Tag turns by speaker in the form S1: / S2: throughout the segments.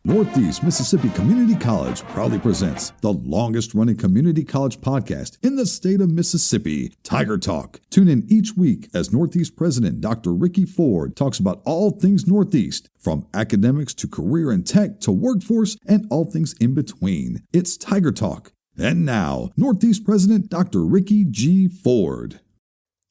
S1: Northeast Mississippi Community College proudly presents the longest-running community college podcast in the state of Mississippi, Tiger Talk. Tune in each week as Northeast President Dr. Ricky Ford talks about all things Northeast, from academics to career and tech to workforce and all things in between. It's Tiger Talk. And now, Northeast President Dr. Ricky G. Ford.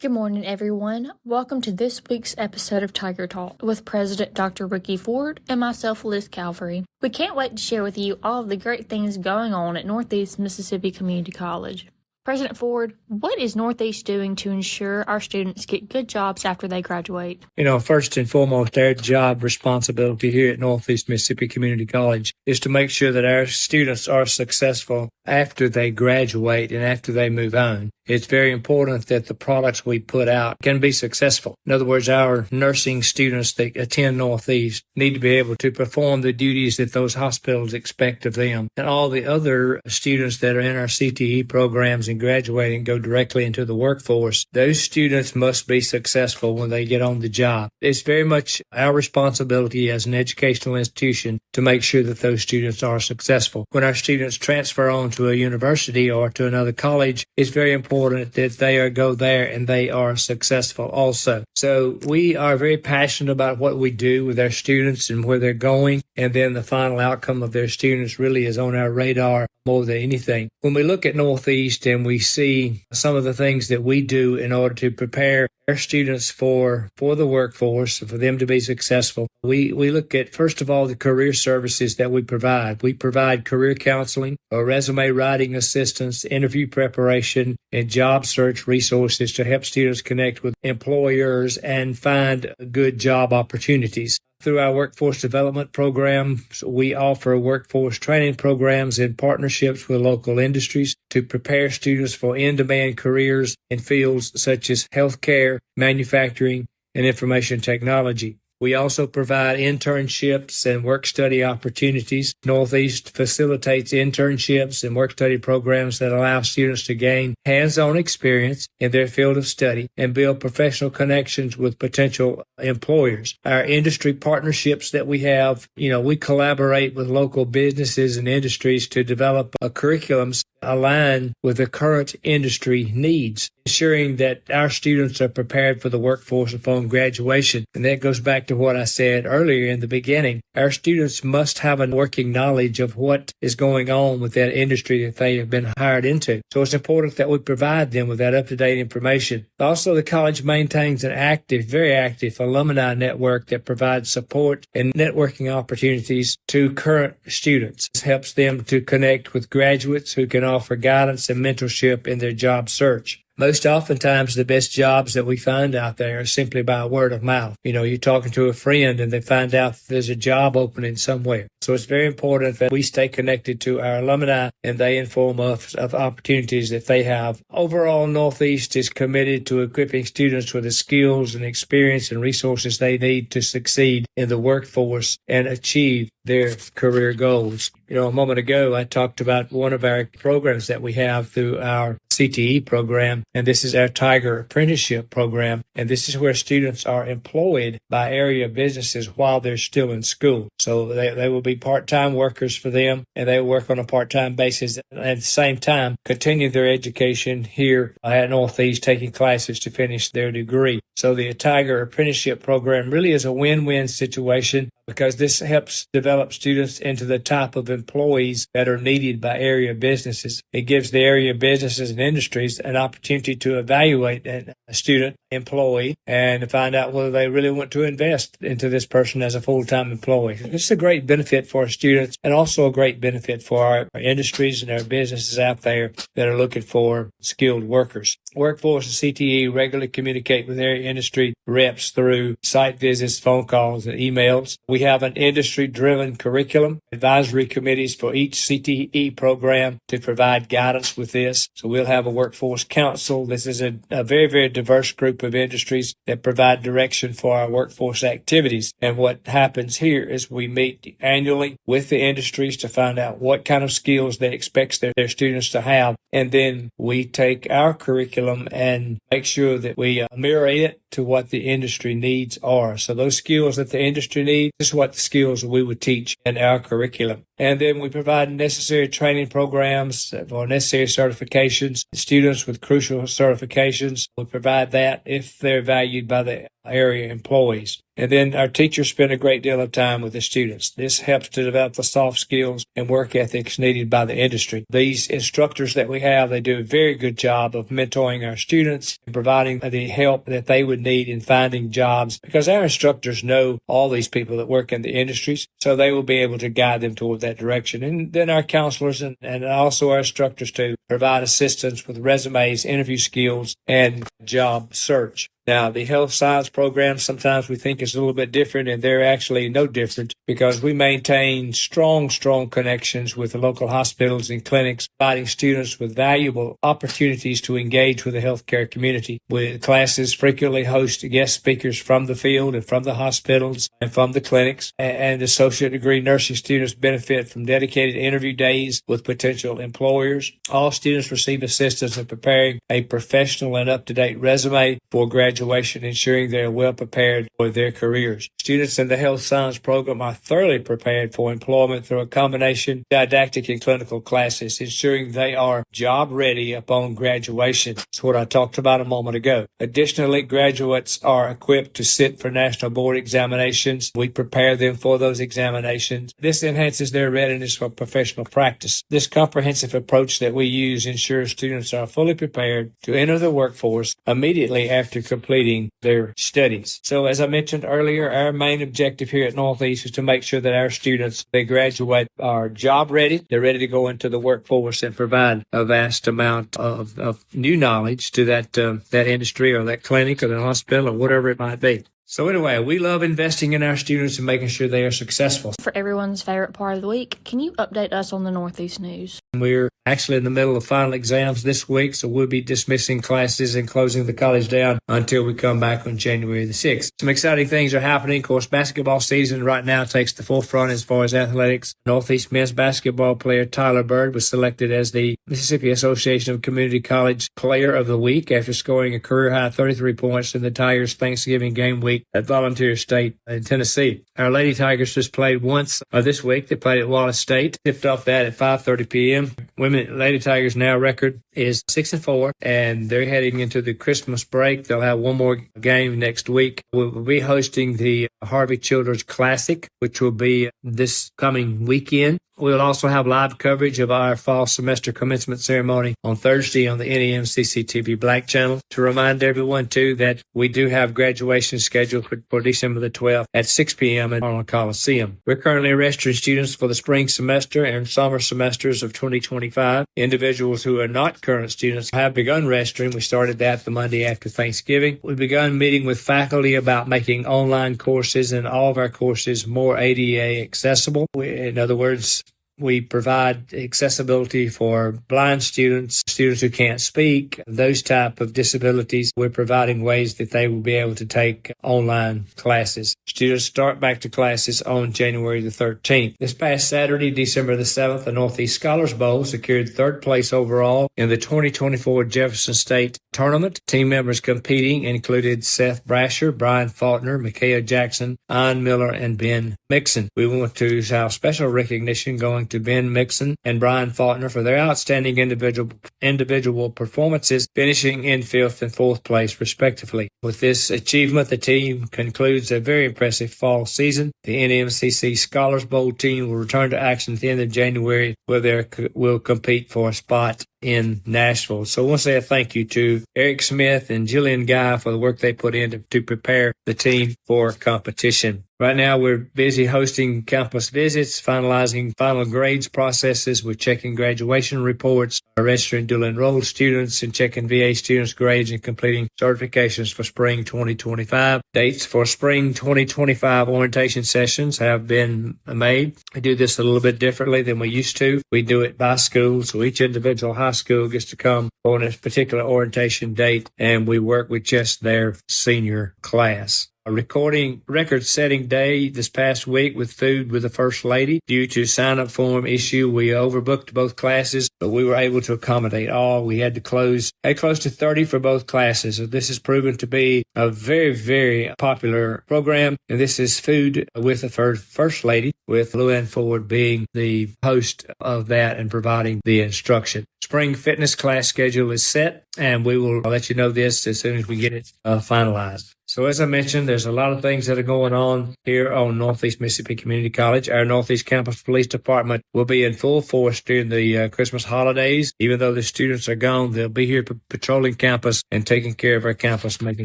S2: Good morning, everyone. Welcome to this week's episode of Tiger Talk with President Dr. Ricky Ford and myself, Liz Calvary. We can't wait to share with you all of the great things going on at Northeast Mississippi Community College. President Ford, what is Northeast doing to ensure our students get good jobs after they graduate?
S3: First and foremost, our job responsibility here at Northeast Mississippi Community College is to make sure that our students are successful after they graduate and after they move on. It's very important that the products we put out can be successful. In other words, our nursing students that attend Northeast need to be able to perform the duties that those hospitals expect of them. And all the other students that are in our CTE programs and graduate and go directly into the workforce, those students must be successful when they get on the job. It's very much our responsibility as an educational institution to make sure that those students are successful. When our students transfer on to a university or to another college, it's very important that they go there and they are successful also. So we are very passionate about what we do with our students and where they're going, and then the final outcome of their students really is on our radar more than anything. When we look at Northeast and we see some of the things that we do in order to prepare our students for the workforce, for them to be successful, we look at, first of all, the career services that we provide. We provide career counseling, resume writing assistance, interview preparation, and job search resources to help students connect with employers and find good job opportunities. Through our workforce development programs, we offer workforce training programs in partnerships with local industries to prepare students for in-demand careers in fields such as healthcare, manufacturing, and information technology. We also provide internships and work-study opportunities. Northeast facilitates internships and work-study programs that allow students to gain hands-on experience in their field of study and build professional connections with potential employers. Our industry partnerships that we have, we collaborate with local businesses and industries to develop curriculums align with the current industry needs, ensuring that our students are prepared for the workforce upon graduation. And that goes back to what I said earlier in the beginning. Our students must have a working knowledge of what is going on with that industry that they have been hired into. So it's important that we provide them with that up-to-date information. Also, the college maintains an very active alumni network that provides support and networking opportunities to current students. This helps them to connect with graduates who can offer guidance and mentorship in their job search. Most oftentimes, the best jobs that we find out there are simply by word of mouth. You're talking to a friend and they find out that there's a job opening somewhere. So it's very important that we stay connected to our alumni and they inform us of opportunities that they have. Overall, Northeast is committed to equipping students with the skills and experience and resources they need to succeed in the workforce and achieve their career goals. A moment ago, I talked about one of our programs that we have through our CTE program, and this is our Tiger Apprenticeship program, and this is where students are employed by area businesses while they're still in school. So they will be part-time workers for them, and they work on a part-time basis, and at the same time continue their education here at Northeast, taking classes to finish their degree. So the Tiger Apprenticeship program really is a win-win situation because this helps develop students into the type of employees that are needed by area businesses. It gives the area businesses and industries an opportunity to evaluate a student employee and to find out whether they really want to invest into this person as a full-time employee. It's a great benefit for our students and also a great benefit for our industries and our businesses out there that are looking for skilled workers. Workforce and CTE regularly communicate with area industry reps through site visits, phone calls, and emails. We have an industry-driven curriculum, advisory committees for each CTE program to provide guidance with this. So we'll have a workforce council. This is a very, very diverse group of industries that provide direction for our workforce activities. And what happens here is we meet annually with the industries to find out what kind of skills they expect their students to have. And then we take our curriculum and make sure that we mirror it to what the industry needs are. So those skills that the industry needs is what the skills we would teach in our curriculum. And then we provide necessary training programs or necessary certifications. Students with crucial certifications, we provide that if they're valued by the area employees. And then our teachers spend a great deal of time with the students. This helps to develop the soft skills and work ethics needed by the industry. These instructors that we have, they do a very good job of mentoring our students and providing the help that they would need in finding jobs, because our instructors know all these people that work in the industries, so they will be able to guide them toward that direction. And then our counselors and also our instructors too provide assistance with resumes, interview skills, and job search. Now, the health science program, sometimes we think is a little bit different, and they're actually no different because we maintain strong connections with the local hospitals and clinics, providing students with valuable opportunities to engage with the healthcare community. Classes frequently host guest speakers from the field and from the hospitals and from the clinics, and associate degree nursing students benefit from dedicated interview days with potential employers. All students receive assistance in preparing a professional and up-to-date resume for graduation, ensuring they are well prepared for their careers. Students in the health science program are thoroughly prepared for employment through a combination of didactic and clinical classes, ensuring they are job ready upon graduation. That's what I talked about a moment ago. Additionally, graduates are equipped to sit for national board examinations. We prepare them for those examinations. This enhances their readiness for professional practice. This comprehensive approach that we use ensures students are fully prepared to enter the workforce immediately after completing their studies. So as I mentioned earlier, our main objective here at Northeast is to make sure that our students, they graduate, are job ready. They're ready to go into the workforce and provide a vast amount of new knowledge to that industry or that clinic or the hospital or whatever it might be. So anyway, we love investing in our students and making sure they are successful.
S2: For everyone's favorite part of the week, can you update us on the Northeast news?
S3: We're actually in the middle of final exams this week, so we'll be dismissing classes and closing the college down until we come back on January the 6th. Some exciting things are happening. Of course, basketball season right now takes the forefront as far as athletics. Northeast men's basketball player Tyler Bird was selected as the Mississippi Association of Community College Player of the Week after scoring a career-high 33 points in the Tigers' Thanksgiving game week at Volunteer State in Tennessee. Our Lady Tigers just played once this week. They played at Wallace State. Tipped off that at 5:30 p.m. Women Lady Tigers now record is 6-4, and they're heading into the Christmas break. They'll have one more game next week. We'll be hosting the Harvey Childers Classic, which will be this coming weekend. We'll also have live coverage of our fall semester commencement ceremony on Thursday on the NEMCC TV Black Channel. To remind everyone, too, that we do have graduation scheduled for December the 12th at 6 p.m. at Arnold Coliseum. We're currently registering students for the spring semester and summer semesters of 2025. Individuals who are not current students have begun registering. We started that the Monday after Thanksgiving. We've begun meeting with faculty about making online courses and all of our courses more ADA accessible. In other words, we provide accessibility for blind students, students who can't speak, those type of disabilities. We're providing ways that they will be able to take online classes. Students start back to classes on January the 13th. This past Saturday, December the 7th, the Northeast Scholars Bowl secured third place overall in the 2024 Jefferson State Tournament. Team members competing included Seth Brasher, Brian Faulkner, Micaiah Jackson, Ian Miller, and Ben Mixon. We want to have special recognition going to Ben Mixon and Brian Faulkner for their outstanding individual performances, finishing in 5th and 4th place, respectively. With this achievement, the team concludes a very impressive fall season. The NEMCC Scholars Bowl team will return to action at the end of January, where they will compete for a spot in Nashville. So I want to say a thank you to Eric Smith and Jillian Guy for the work they put in to prepare the team for competition. Right now, we're busy hosting campus visits, finalizing final grades processes. We're checking graduation reports, registering dual enrolled students, and checking VA students' grades and completing certifications for spring 2025. Dates for spring 2025 orientation sessions have been made. We do this a little bit differently than we used to. We do it by school, so each individual high school gets to come on a particular orientation date, and we work with just their senior class. a record-setting day this past week with food with the First Lady. Due to sign-up form issue, we overbooked both classes, but we were able to accommodate all. We had close to 30 for both classes. So this has proven to be a very, very popular program. And this is Food with the First Lady, with Luann Ford being the host of that and providing the instruction. Spring fitness class schedule is set, and we will let you know this as soon as we get it finalized. So as I mentioned, there's a lot of things that are going on here on Northeast Mississippi Community College. Our Northeast Campus Police Department will be in full force during the Christmas holidays. Even though the students are gone, they'll be here patrolling campus and taking care of our campus, making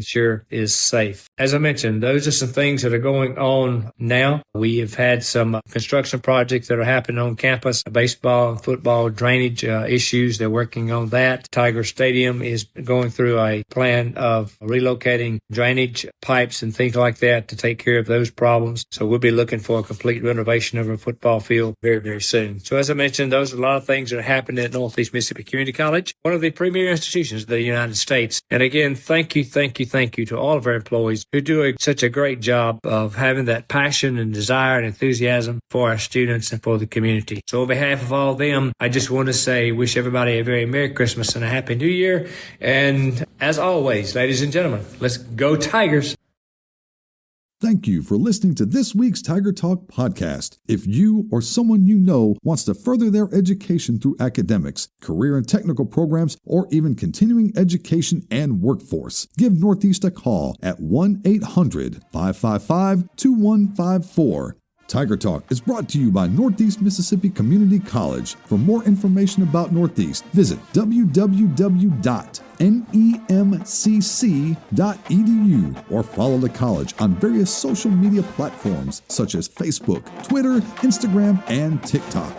S3: sure it is safe. As I mentioned, those are some things that are going on now. We have had some construction projects that are happening on campus, baseball and football drainage issues. They're working on that. Tiger Stadium is going through a plan of relocating drainage pipes and things like that to take care of those problems. So we'll be looking for a complete renovation of our football field very, very soon. So as I mentioned, those are a lot of things that are happening at Northeast Mississippi Community College, one of the premier institutions of the United States. And again, thank you to all of our employees who do such a great job of having that passion and desire and enthusiasm for our students and for the community. So on behalf of all of them, I just want to say, wish everybody a very Merry Christmas and a Happy New Year. And as always, ladies and gentlemen, let's go Tigers.
S1: Thank you for listening to this week's Tiger Talk podcast. If you or someone you know wants to further their education through academics, career and technical programs, or even continuing education and workforce, give Northeast a call at 1-800-555-2154. Tiger Talk is brought to you by Northeast Mississippi Community College. For more information about Northeast, visit www.nemcc.edu or follow the college on various social media platforms such as Facebook, Twitter, Instagram, and TikTok.